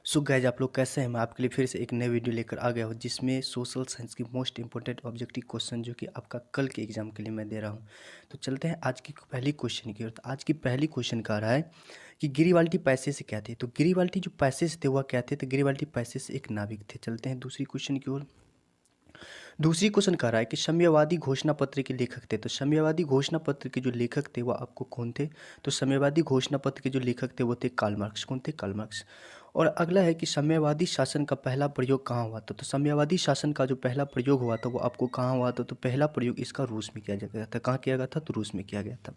So guys आप लोग कैसे हैं। मैं आपके लिए फिर से एक नई वीडियो लेकर आ गया हूँ जिसमें सोशल साइंस की मोस्ट इंपॉर्टेंट ऑब्जेक्टिव क्वेश्चन जो कि आपका कल के एग्जाम के लिए मैं दे रहा हूँ। तो चलते हैं आज की पहली क्वेश्चन की ओर। तो आज की पहली क्वेश्चन कह रहा है कि गिरिबाल्टी पैसेज क्या थे। तो गिरिबाल्टी जो पैसेज थे वह क्या थे। तो गिरिबाल्टी पैसेज एक नाविक थे। चलते हैं दूसरी क्वेश्चन की ओर। दूसरी क्वेश्चन कह रहा है कि साम्यवादी घोषणा पत्र के लेखक थे। तो साम्यवादी घोषणा पत्र के जो लेखक थे वो आपको कौन थे। तो साम्यवादी घोषणा पत्र के जो लेखक थे वो थे कार्ल मार्क्स। कौन थे? Karl Marx. और अगला है कि साम्यवादी शासन का पहला प्रयोग कहाँ हुआ था। तो साम्यवादी शासन का जो पहला प्रयोग हुआ था वो आपको कहाँ हुआ था। तो पहला प्रयोग इसका रूस में किया गया था। कहाँ किया गया था? तो रूस में किया गया था।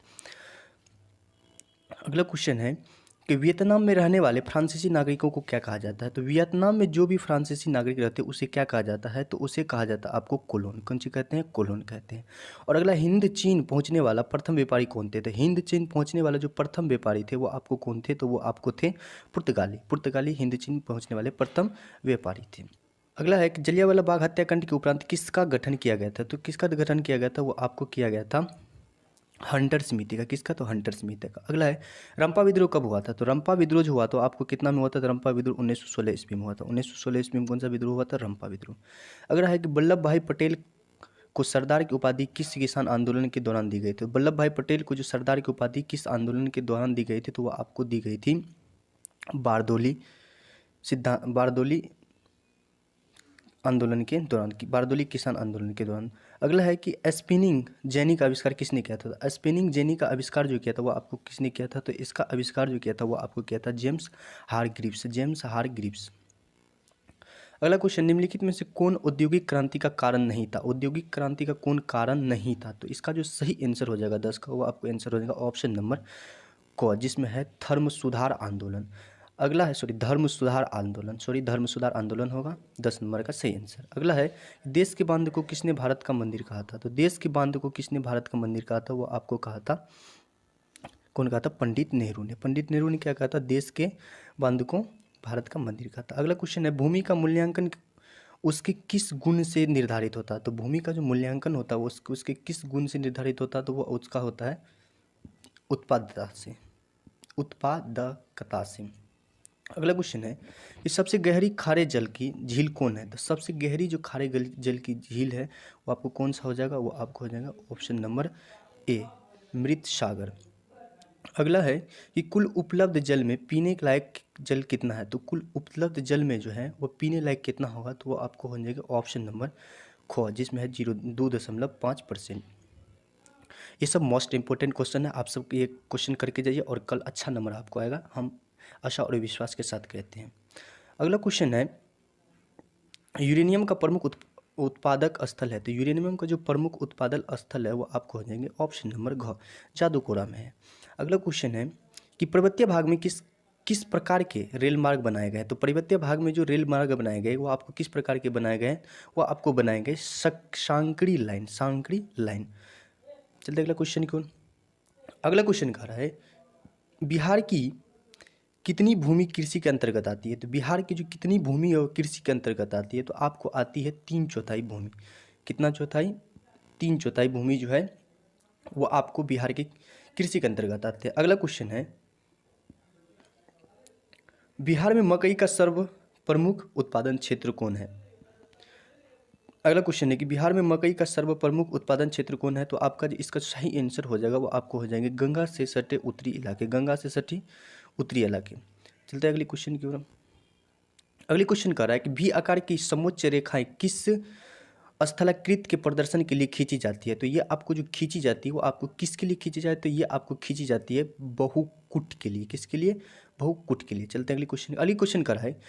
अगला क्वेश्चन है कि वियतनाम में रहने वाले फ्रांसीसी नागरिकों को क्या कहा जाता है। तो वियतनाम में जो भी फ्रांसीसी नागरिक रहते हैं उसे क्या कहा जाता है। तो उसे कहा जाता है आपको कोलोन। कौन सी कहते हैं? कोलोन कहते हैं। और अगला, हिंद चीन पहुंचने वाला प्रथम व्यापारी कौन थे। तो हिंद चीन पहुंचने वाला जो प्रथम व्यापारी थे वो आपको कौन थे। तो वो आपको थे पुर्तगाली हिंद चीन पहुंचने वाले प्रथम व्यापारी थे। अगला है कि जलियांवाला बाग हत्याकांड के उपरांत किसका गठन किया गया था। तो किसका गठन किया गया था वो आपको किया गया था हंटर समिति का। किसका? तो हंटर समिति का। अगला है रंपा विद्रोह कब हुआ था। तो रंपा विद्रोह जो हुआ तो आपको कितना में हुआ था। तो रंपा विद्रोह 1916 ईस्वी में हुआ था। 1916 ईस्वी में कौन सा विद्रोह हुआ था? रंपा विद्रोह। अगला है कि वल्लभ भाई पटेल को सरदार की उपाधि किस किसान आंदोलन के दौरान दी गई थी। वल्लभ भाई पटेल को जो सरदार की उपाधि किस आंदोलन के दौरान दी गई थी। तो वह आपको दी गई थी बारदोली आंदोलन के दौरान की बारदोली किसान आंदोलन के दौरान। अगला है कि स्पिनिंग जेनी का आविष्कार किसने किया था। स्पिनिंग जेनी का आविष्कार जो किया था वो आपको किसने किया था। तो इसका आविष्कार जो किया था वो आपको किया था जेम्स हारग्रीव्स। अगला क्वेश्चन, निम्नलिखित में से कौन औद्योगिक क्रांति का कारण नहीं था। औद्योगिक क्रांति का कौन कारण नहीं था। तो इसका जो सही आंसर हो जाएगा 10 का वो आपको आंसर हो जाएगा ऑप्शन नंबर क, जिसमें है धर्म सुधार आंदोलन। अगला है धर्म सुधार आंदोलन होगा 10 नंबर का सही आंसर। अगला है देश के बांध को किसने भारत का मंदिर कहा था। तो देश के बांध को किसने भारत का मंदिर कहा था वो आपको कहा था, कौन कहा था? पंडित नेहरू ने। पंडित नेहरू ने क्या कहा था? देश के बांध को भारत का मंदिर कहा था। अगला क्वेश्चन है भूमि का मूल्यांकन उसके किस गुण से निर्धारित होता है। तो भूमि का जो मूल्यांकन होता है वो उसके किस गुण से निर्धारित होता है। तो वो उसका होता है उत्पादकता से। अगला क्वेश्चन है कि सबसे गहरी खारे जल की झील कौन है। तो सबसे गहरी जो खारे जल की झील है वो आपको कौन सा हो जाएगा। वो आपको हो जाएगा ऑप्शन नंबर ए, मृत सागर। अगला है कि कुल उपलब्ध जल में पीने के लायक जल कितना है। तो कुल उपलब्ध जल में जो है वो पीने लायक कितना होगा। तो वो आपको हो जाएगा ऑप्शन नंबर ख, जिसमें है 2.5%। ये सब मोस्ट इंपॉर्टेंट क्वेश्चन है। आप सब ये क्वेश्चन करके जाइए और कल अच्छा नंबर आपको आएगा, हम आशा और विश्वास के साथ कहते हैं। अगला क्वेश्चन है यूरेनियम का प्रमुख उत्पादक स्थल है। तो यूरेनियम का जो प्रमुख उत्पादन स्थल है वो आपको हो जाएंगे ऑप्शन नंबर घ, जादूकोड़ा में है। अगला क्वेश्चन है कि पर्वतीय भाग में किस प्रकार के रेल मार्ग बनाए गए हैं। तो पर्वतीय भाग में जो रेल मार्ग बनाए गए वो आपको किस प्रकार के बनाए गए हैं। वो आपको बनाए गए सांकड़ी लाइन। चलते अगला क्वेश्चन की ओर। अगला क्वेश्चन कह रहा है बिहार की कितनी भूमि कृषि के अंतर्गत आती है। तो बिहार की जो कितनी भूमि है वो कृषि के अंतर्गत आती है। तो आपको आती है 3/4 भूमि। कितना चौथाई? 3/4 भूमि जो है वो आपको बिहार की कृषि के अंतर्गत आती है। अगला क्वेश्चन है बिहार में मकई का सर्व प्रमुख उत्पादन क्षेत्र कौन है। अगला क्वेश्चन है कि बिहार में मकई का सर्व प्रमुख उत्पादन क्षेत्र कौन है। तो आपका जो इसका सही आंसर हो जाएगा वो आपको हो जाएंगे गंगा से सटे उत्तरी इलाके। चलते हैं अगली क्वेश्चन की ओर। अगली क्वेश्चन कर रहा है कि भी आकार की समोच्च रेखाएं किस स्थलाकृत के प्रदर्शन के लिए खींची जाती है। तो ये आपको जो खींची जाती है वो आपको किसके लिए खींची जाती है। तो ये आपको खींची जाती है बहुकुट के लिए। किसके लिए? बहुकुट के लिए। चलते हैं अगली क्वेश्चन कर रहा है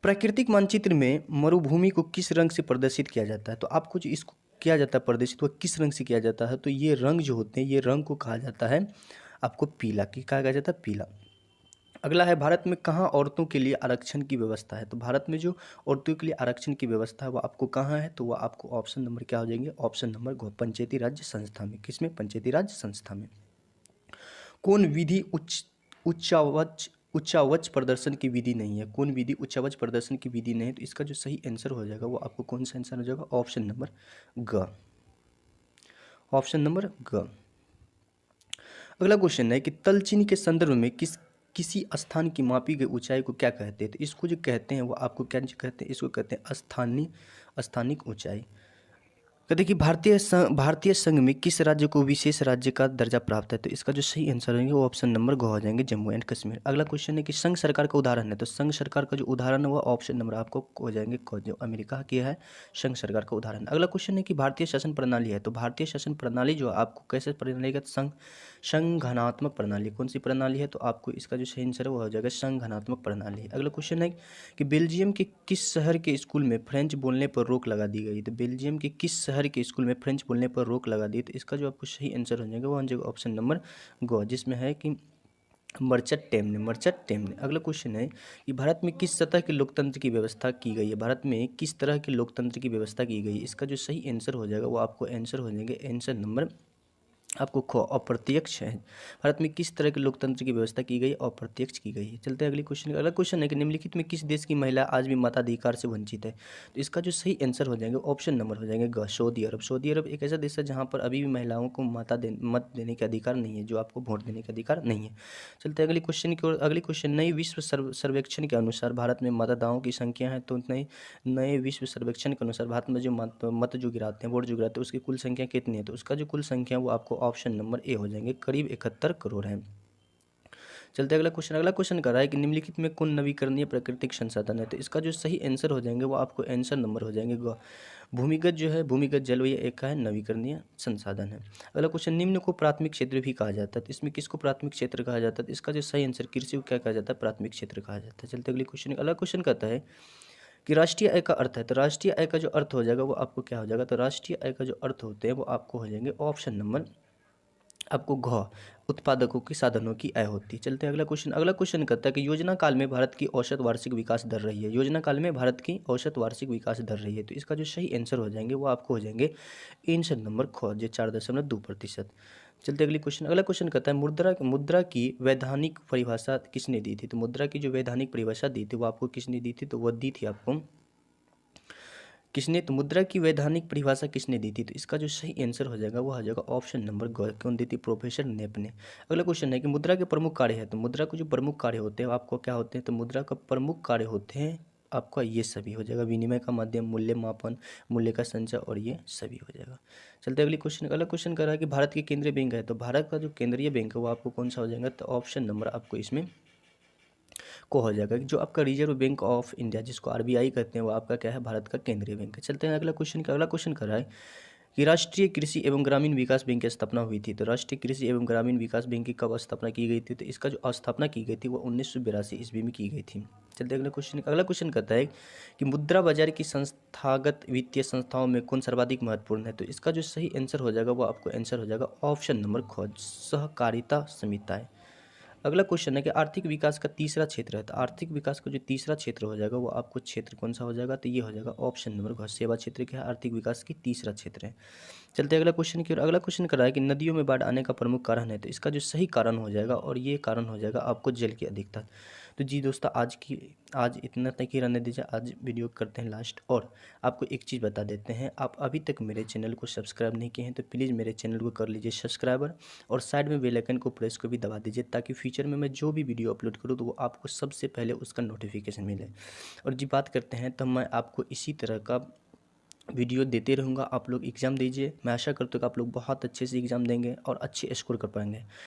प्राकृतिक मानचित्र में मरुभूमि को किस रंग से प्रदर्शित किया जाता है। तो आपको जो इसको किया जाता है प्रदर्शित वो किस रंग से किया जाता है। तो ये रंग जो होते हैं ये रंग को कहा जाता है आपको पीला। कहा जाता है पीला। अगला है भारत में कहाँ औरतों के लिए आरक्षण की व्यवस्था है। तो भारत में जो औरतों के लिए आरक्षण की व्यवस्था है वो आपको कहाँ है। तो वो आपको ऑप्शन नंबर क्या हो जाएंगे? ऑप्शन नंबर घ, पंचायती राज्य संस्था में। किसमें? पंचायती राज्य संस्था में। कौन विधि उच्चावच प्रदर्शन की विधि नहीं है। कौन विधि उच्चावच प्रदर्शन की विधि नहीं है। तो इसका जो सही आंसर हो जाएगा वो आपको कौन सा आंसर हो जाएगा? ऑप्शन नंबर ग। अगला क्वेश्चन है कि तलचीनी के संदर्भ में किसी स्थान की मापी गई ऊंचाई को क्या कहते हैं? तो इसको जो कहते हैं वो आपको क्या कहते हैं? इसको कहते हैं स्थानिक ऊंचाई। तो देखिए भारतीय संघ में किस राज्य को विशेष राज्य का दर्जा प्राप्त है? तो इसका जो सही आंसर होंगे वो ऑप्शन नंबर ग हो जाएंगे, जम्मू एंड कश्मीर। अगला क्वेश्चन है कि संघ सरकार का उदाहरण है, तो संघ सरकार का जो उदाहरण है वो ऑप्शन नंबर आपको हो जाएंगे क, जो अमेरिका की है संघ सरकार का उदाहरण। अगला क्वेश्चन है कि भारतीय शासन प्रणाली है, तो भारतीय शासन प्रणाली जो आपको कैसे प्रणाली का संघनात्मक प्रणाली, कौन सी प्रणाली है? तो आपको इसका जो सही आंसर है वो हो जाएगा संघनात्मक प्रणाली। अगला क्वेश्चन है कि बेल्जियम के किस शहर के स्कूल में फ्रेंच बोलने पर रोक लगा दी गई? तो बेल्जियम के किस शहर के स्कूल में फ्रेंच बोलने पर रोक लगा दी? तो इसका जो आपको सही आंसर हो जाएगा वो हो जाएगा ऑप्शन नंबर ग, जिसमें है कि मर्चट टेमने। अगला क्वेश्चन है कि भारत में किस सतह के लोकतंत्र की व्यवस्था की गई है? भारत में किस तरह के लोकतंत्र की व्यवस्था की गई है? इसका जो सही आंसर हो जाएगा वो आपको आंसर हो जाएंगे आंसर नंबर आपको ख, अप्रत्यक्ष है। भारत में किस तरह के लोकतंत्र की व्यवस्था की गई? अप्रत्यक्ष की गई है। चलते हैं अगले क्वेश्चन। अगला क्वेश्चन है कि निम्नलिखित में किस देश की महिला आज भी मताधिकार से वंचित है? तो इसका जो सही आंसर हो जाएंगे ऑप्शन नंबर हो जाएंगे ग, सऊदी अरब। सऊदी अरब एक ऐसा देश है जहाँ पर अभी भी महिलाओं को मत देने का अधिकार नहीं है, जो आपको वोट देने का अधिकार नहीं है। चलते हैं अगले क्वेश्चन की ओर। अगले क्वेश्चन, नई विश्व सर्वेक्षण के अनुसार भारत में मतदाताओं की संख्या है, तो नए विश्व सर्वेक्षण के अनुसार भारत में जो मत जो गिराते हैं, वोट जो गिराते हैं, उसकी कुल संख्या कितनी है? तो उसका जो कुल संख्या वो आपको ऑप्शन नंबर ए हो जाएंगे, करीब 71 करोड़ है। चलते अगला क्वेश्चन। अगला क्वेश्चन कर रहा है कि निम्नलिखित में कौन नवीकरणीय प्राकृतिक संसाधन है? तो इसका जो सही आंसर हो जाएंगे वो आपको आंसर नंबर हो जाएंगे भूमिगत जो है, भूमिगत जल वही एक का है नवीकरणीय संसाधन है। अगला क्वेश्चन, निम्न को प्राथमिक क्षेत्र भी कहा जाता है, तो इसमें किसको प्राथमिक क्षेत्र कहा जाता है? तो इसका जो सही आंसर कृषि को क्या कहा जाता है? प्राथमिक क्षेत्र कहा जाता है। चलते अगले क्वेश्चन। अगला क्वेश्चन कहता है कि राष्ट्रीय आय का अर्थ है, तो राष्ट्रीय आय का जो अर्थ हो जाएगा वो आपको क्या हो जाएगा? तो राष्ट्रीय आय का जो अर्थ होते हैं वो आपको हो जाएंगे ऑप्शन नंबर आपको घ, उत्पादकों की साधनों की आय होती है। चलते हैं अगला क्वेश्चन। अगला क्वेश्चन कहता है कि योजना काल में भारत की औसत वार्षिक विकास दर रही है। योजना काल में भारत की औसत वार्षिक विकास दर रही है, तो इसका जो सही आंसर हो जाएंगे वो आपको हो जाएंगे आंसर नंबर ख, जो 4.2%। चलते अगले क्वेश्चन। अगला क्वेश्चन कहता है मुद्रा की वैधानिक परिभाषा किसने दी थी? तो मुद्रा की जो वैधानिक परिभाषा दी थी वो आपको किसने दी थी? तो वो दी थी आपको किसने? तो मुद्रा की वैधानिक परिभाषा किसने दी थी? तो इसका जो सही आंसर हो जाएगा वो आ जाएगा ऑप्शन नंबर ग, कौन दी थी? प्रोफेसर नेप ने। अगला क्वेश्चन है कि मुद्रा के प्रमुख कार्य है, तो मुद्रा के जो प्रमुख कार्य होते हैं आपको क्या होते हैं? तो मुद्रा का प्रमुख कार्य होते हैं आपका ये सभी हो जाएगा, विनिमय का माध्यम, मूल्य मापन, मूल्य का संचय, और ये सभी हो जाएगा। चलते अगले क्वेश्चन। अगला क्वेश्चन कर रहा है कि भारत की केंद्रीय बैंक है, तो भारत का जो केंद्रीय बैंक है वो आपको कौन सा हो जाएगा? तो ऑप्शन नंबर आपको इसमें को हो जाएगा कि जो आपका रिजर्व बैंक ऑफ इंडिया, जिसको आरबीआई कहते हैं, वो आपका क्या है? भारत का केंद्रीय बैंक है। चलते हैं अगला क्वेश्चन का। अगला क्वेश्चन कर रहा है कि राष्ट्रीय कृषि एवं ग्रामीण विकास बैंक की स्थापना हुई थी, तो राष्ट्रीय कृषि एवं ग्रामीण विकास बैंक की कब स्थापना की गई थी? तो इसका जो स्थापना की गई थी वो 1982 ईस्वी में की गई थी। चलते अगला क्वेश्चन। अगला क्वेश्चन कहता है कि मुद्रा बाजार की संस्थागत वित्तीय संस्थाओं में कौन सर्वाधिक महत्वपूर्ण है? तो इसका जो सही आंसर हो जाएगा वो आपको आंसर हो जाएगा ऑप्शन नंबर ख, सहकारिता समितियाँ। अगला क्वेश्चन है कि आर्थिक विकास का तीसरा क्षेत्र है, तो आर्थिक विकास का जो तीसरा क्षेत्र हो जाएगा वो आपको क्षेत्र कौन सा हो जाएगा? तो ये हो जाएगा ऑप्शन नंबर ग, सेवा क्षेत्र क्या है? आर्थिक विकास की तीसरा क्षेत्र है। चलते अगला क्वेश्चन की ओर। अगला क्वेश्चन कर रहा है कि नदियों में बाढ़ आने का प्रमुख कारण है, तो इसका जो सही कारण हो जाएगा और ये कारण हो जाएगा आपको जल की अधिकता। तो जी दोस्तों, आज इतना तक ही रहने दीजिए, आज वीडियो करते हैं लास्ट। और आपको एक चीज़ बता देते हैं, आप अभी तक मेरे चैनल को सब्सक्राइब नहीं किए हैं तो प्लीज़ मेरे चैनल को कर लीजिए सब्सक्राइबर, और साइड में बेल आइकन को प्रेस को भी दबा दीजिए, ताकि फ्यूचर में मैं जो भी वीडियो अपलोड करूँ तो वो आपको सबसे पहले उसका नोटिफिकेशन मिले। और जी बात करते हैं, तो मैं आपको इसी तरह का वीडियो देते रहूँगा। आप लोग एग्ज़ाम दीजिए, मैं आशा करता हूँ कि आप लोग बहुत अच्छे से एग्ज़ाम देंगे और अच्छे स्कोर कर पाएंगे।